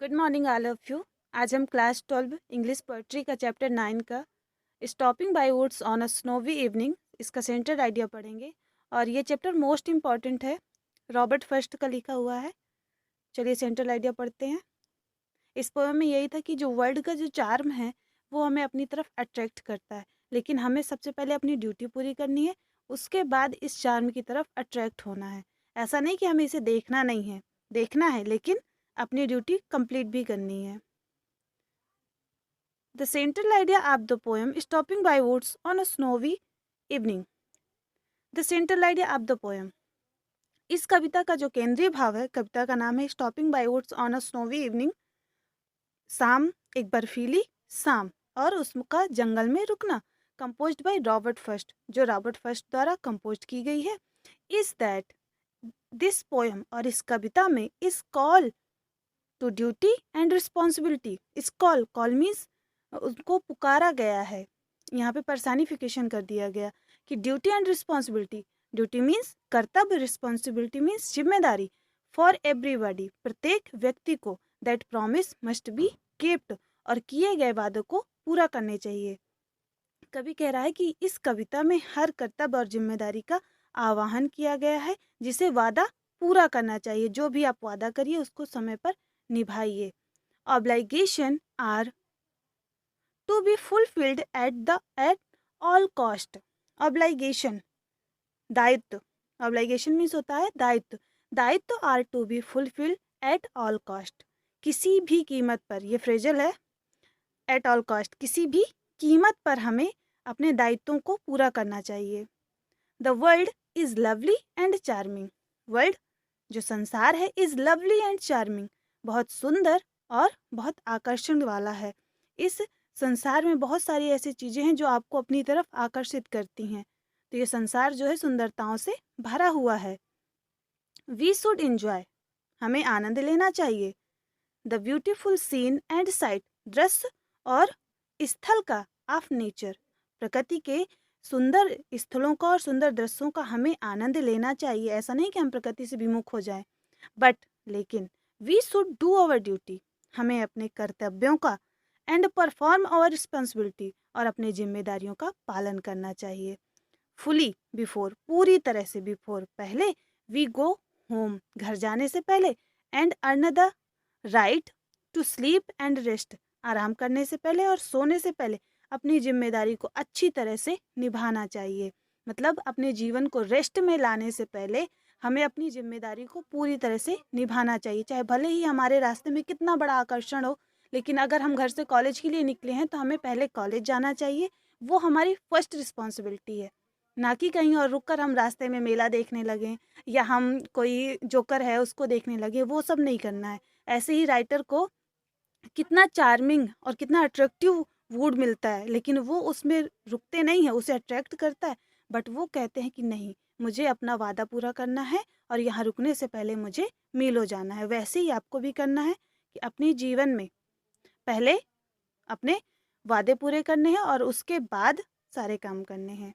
Good morning all of you. आज हम class 12 English poetry का चैप्टर 9 का stopping by woods on a snowy evening इसका central idea पढ़ेंगे। और ये चैप्टर मोस्ट इम्पॉर्टेंट है, रॉबर्ट फर्स्ट का लिखा हुआ है। चलिए सेंट्रल आइडिया पढ़ते हैं। इस पोएम में यही था कि जो वर्ल्ड का जो चार्म है वो हमें अपनी तरफ अट्रैक्ट करता है, लेकिन हमें सबसे पहले अपनी ड्यूटी पूरी करनी है, उसके बाद इस चार्म की तरफ अट्रैक्ट होना है। ऐसा नहीं कि हमें इसे देखना नहीं है, देखना है, लेकिन अपनी ड्यूटी कंप्लीट भी करनी है। The central idea of the poem Stopping by Woods on a Snowy Evening. The central idea of the poem. इस कविता का जो केंद्रीय भाव है, कविता का नाम है stopping by woods on a snowy evening. शाम, एक बर्फीली शाम और उसका जंगल में रुकना। कंपोज्ड बाय रॉबर्ट फर्स्ट, जो रॉबर्ट फर्स्ट द्वारा कंपोज की गई है। इज दैट दिस पोएम, और इस कविता में इस call to duty and responsibility, इस कॉल मीन्स उनको पुकारा गया है, यहाँ पे पर्सनिफिकेशन कर दिया गया कि duty and responsibility. Duty means कर्तव्य, रिस्पॉन्सिबिलिटी मीन्स जिम्मेदारी। फॉर एवरीबॉडी, प्रत्येक व्यक्ति को। That promise must be kept, और किए गए वादों को पूरा करने चाहिए। कवि कह रहा है कि इस कविता में हर कर्तव्य और जिम्मेदारी का आह्वान किया गया है, जिसे वादा पूरा करना चाहिए। जो भी आप वादा करिए उसको समय पर निभाइए। Obligation are to be fulfilled at all cost. Obligation, दायित्व। ऑब्लिगेशन मीन्स होता है दायित्व। दायित्व are to be fulfilled at all cost, किसी भी कीमत पर। ये फ्रेजल है, एट ऑल कॉस्ट, किसी भी कीमत पर हमें अपने दायित्वों को पूरा करना चाहिए। The world is lovely and charming. World, जो संसार है, इज लवली एंड चार्मिंग, बहुत सुंदर और बहुत आकर्षण वाला है। इस संसार में बहुत सारी ऐसी चीज़ें हैं जो आपको अपनी तरफ आकर्षित करती हैं। तो ये संसार जो है सुंदरताओं से भरा हुआ है। वी शुड इंजॉय, हमें आनंद लेना चाहिए। The beautiful scene and sight, दृश्य और स्थल का, ऑफ नेचर, प्रकृति के सुंदर स्थलों का और सुंदर दृश्यों का हमें आनंद लेना चाहिए। ऐसा नहीं कि हम प्रकृति से विमुख हो जाएं, बट लेकिन we should do our duty, हमें अपने कर्तव्यों का, एंड परफॉर्म आवर रिस्पॉन्सिबिलिटी, और अपने जिम्मेदारियों का पालन करना चाहिए। फुली, बिफोर, पूरी तरह से, बिफोर, पहले, वी गो होम, घर जाने से पहले, and earn the right to sleep and rest, आराम करने से पहले और सोने से पहले अपनी जिम्मेदारी को अच्छी तरह से निभाना चाहिए। मतलब अपने जीवन को रेस्ट में लाने से पहले हमें अपनी जिम्मेदारी को पूरी तरह से निभाना चाहिए। चाहे भले ही हमारे रास्ते में कितना बड़ा आकर्षण हो, लेकिन अगर हम घर से कॉलेज के लिए निकले हैं तो हमें पहले कॉलेज जाना चाहिए। वो हमारी फर्स्ट रिस्पॉन्सिबिलिटी है, ना कि कहीं और रुककर हम रास्ते में मेला देखने लगें या हम कोई जोकर है उसको देखने लगे। वो सब नहीं करना है। ऐसे ही राइटर को कितना चार्मिंग और कितना अट्रैक्टिव वुड मिलता है, लेकिन वो उसमें रुकते नहीं है, उसे अट्रैक्ट करता है, बट वो कहते हैं कि नहीं, मुझे अपना वादा पूरा करना है और यहाँ रुकने से पहले मुझे मीलो जाना है। वैसे ही आपको भी करना है कि अपने जीवन में पहले अपने वादे पूरे करने हैं और उसके बाद सारे काम करने हैं।